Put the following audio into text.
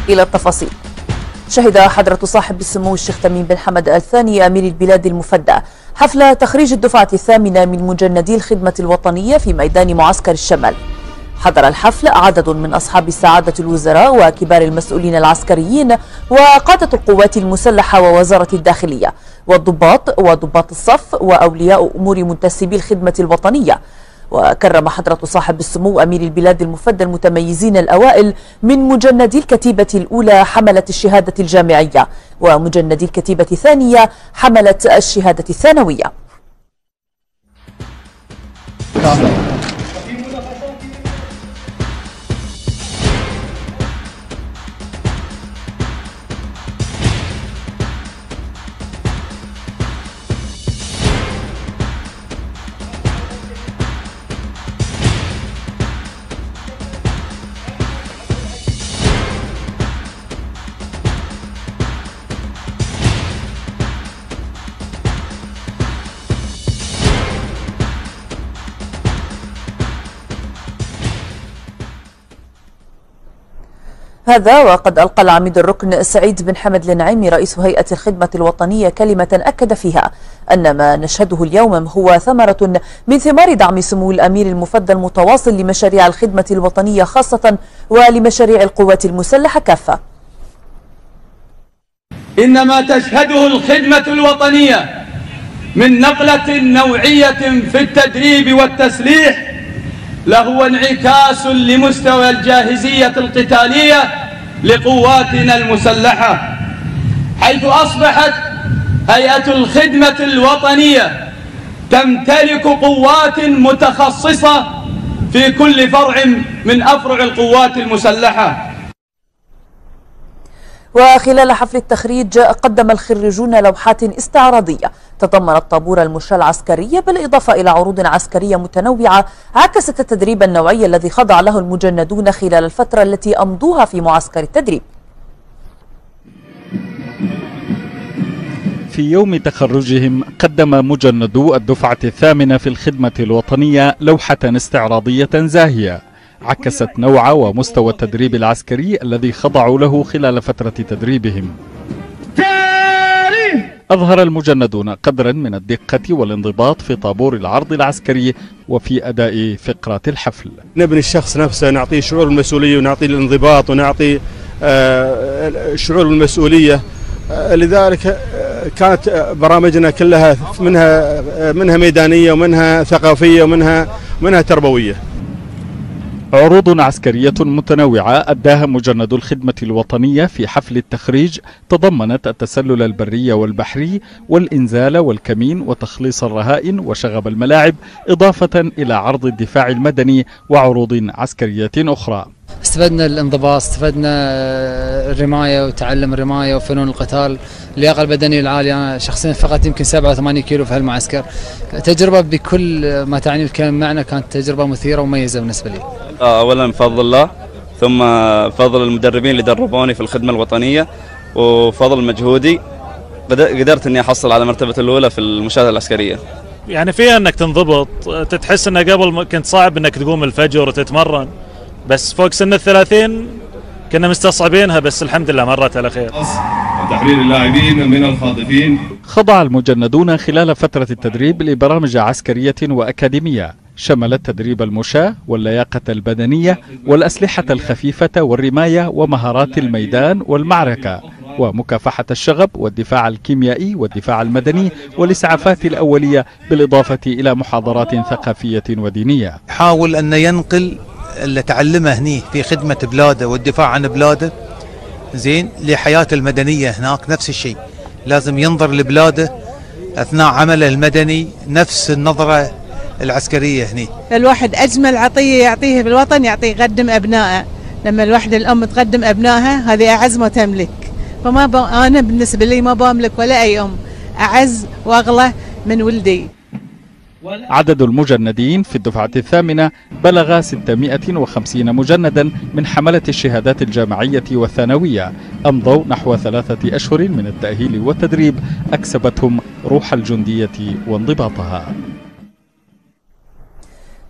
إلى التفاصيل. شهد حضرة صاحب السمو الشيخ تميم بن حمد آل ثاني أمير البلاد المفدى حفل تخريج الدفعة الثامنة من مجندي الخدمة الوطنية في ميدان معسكر الشمال. حضر الحفل عدد من أصحاب سعادة الوزراء وكبار المسؤولين العسكريين وقادة القوات المسلحة ووزارة الداخلية وضباط الصف وأولياء أمور منتسبي الخدمة الوطنية. وكرم حضرة صاحب السمو أمير البلاد المفدى المتميزين الأوائل من مجندي الكتيبة الأولى حملة الشهادة الجامعية ومجندي الكتيبة الثانية حملة الشهادة الثانوية. هذا وقد ألقى العميد الركن سعيد بن حمد النعيمي رئيس هيئة الخدمة الوطنية كلمة أكد فيها أن ما نشهده اليوم هو ثمرة من ثمار دعم سمو الأمير المفدى المتواصل لمشاريع الخدمة الوطنية خاصة ولمشاريع القوات المسلحة كافة. إن ما تشهده الخدمة الوطنية من نقلة نوعية في التدريب والتسليح لهو انعكاس لمستوى الجاهزية القتالية لقواتنا المسلحة، حيث أصبحت هيئة الخدمة الوطنية تمتلك قوات متخصصة في كل فرع من أفرع القوات المسلحة. وخلال حفل التخريج قدم الخريجون لوحات استعراضية تضمنت طابور المشاة العسكرية بالإضافة إلى عروض عسكرية متنوعة عكست التدريب النوعي الذي خضع له المجندون خلال الفترة التي أمضوها في معسكر التدريب. في يوم تخرجهم قدم مجندو الدفعة الثامنة في الخدمة الوطنية لوحة استعراضية زاهية عكست نوع ومستوى التدريب العسكري الذي خضعوا له خلال فترة تدريبهم. أظهر المجندون قدرا من الدقة والانضباط في طابور العرض العسكري وفي أداء فقرات الحفل. نبني الشخص نفسه، نعطيه شعور المسؤولية ونعطيه الانضباط ونعطيه شعور المسؤولية. لذلك كانت برامجنا كلها منها ميدانية ومنها ثقافية ومنها تربوية. عروض عسكرية متنوعة أداها مجندو الخدمة الوطنية في حفل التخريج تضمنت التسلل البري والبحري والإنزال والكمين وتخليص الرهائن وشغب الملاعب، إضافة إلى عرض الدفاع المدني وعروض عسكرية أخرى. استفدنا الانضباط، استفدنا الرماية وتعلم الرماية وفنون القتال، اللياقة البدنية العالية. أنا شخصيا فقط يمكن 87 كيلو في هالمعسكر. تجربة بكل ما تعني الكلمة معنا، كانت تجربة مثيرة ومميزة بالنسبة لي. أولا بفضل الله، ثم فضل المدربين اللي دربوني في الخدمة الوطنية، وفضل مجهودي قدرت اني احصل على مرتبة الأولى في المشاهدة العسكرية. يعني فيها انك تنضبط، تحس انه قبل كنت صعب انك تقوم الفجر وتتمرن، بس فوق سن ال30 كنا مستصعبينها، بس الحمد لله مرت على خير. وتحرير اللاعبين من الخاطفين. خضع المجندون خلال فترة التدريب لبرامج عسكرية وأكاديمية شملت تدريب المشاة واللياقة البدنية والأسلحة الخفيفة والرماية ومهارات الميدان والمعركة ومكافحة الشغب والدفاع الكيميائي والدفاع المدني والإسعافات الأولية، بالإضافة إلى محاضرات ثقافية ودينية. يحاول أن ينقل اللي تعلمه هني في خدمة بلاده والدفاع عن بلاده زين لحياته المدنية هناك. نفس الشيء لازم ينظر لبلاده أثناء عمله المدني نفس النظرة العسكرية هني. الواحد أجمل عطية يعطيه بالوطن يعطيه يقدم أبنائه. لما الوحدة الأم تقدم أبنائها هذه أعز ما تملك. فما أنا بالنسبة لي ما بملك ولا أي أم أعز وأغلى من ولدي. عدد المجندين في الدفعة الثامنة بلغ 650 مجندا من حملة الشهادات الجامعية والثانوية، أمضوا نحو 3 أشهر من التأهيل والتدريب أكسبتهم روح الجندية وانضباطها.